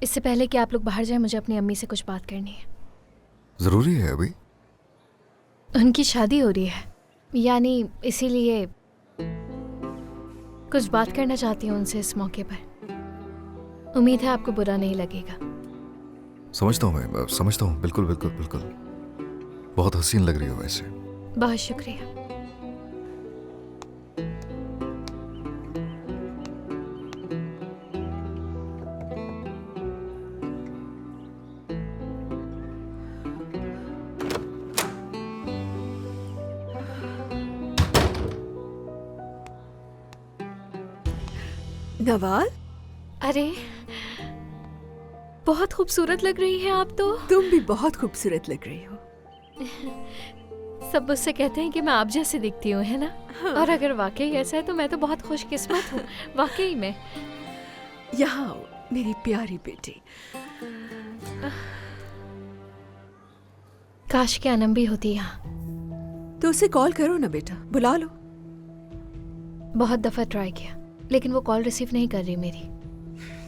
इससे पहले कि आप लोग बाहर जाएं, मुझे अपनी अम्मी से कुछ बात करनी है। जरूरी है अभी? उनकी शादी हो रही है, यानी इसीलिए कुछ बात करना चाहती हूँ उनसे इस मौके पर। उम्मीद है आपको बुरा नहीं लगेगा। समझता हूँ, मैं समझता हूँ, बिल्कुल बिल्कुल बिल्कुल। बहुत हसीन लग रही हो वैसे। बहुत शुक्रिया। नवाल, अरे बहुत खूबसूरत लग रही हैं आप तो। तुम भी बहुत खूबसूरत लग रही हो। सब मुझसे कहते हैं कि मैं आप जैसे दिखती हूँ, है ना? हाँ। और अगर वाकई ऐसा है तो मैं तो बहुत खुशकिस्मत हूँ। वाकई में। यहाँ आओ मेरी प्यारी बेटी। काश के अनम भी होती यहाँ। तो उसे कॉल करो ना बेटा, बुला लो। बहुत दफा ट्राई किया, लेकिन वो कॉल रिसीव नहीं कर रही मेरी।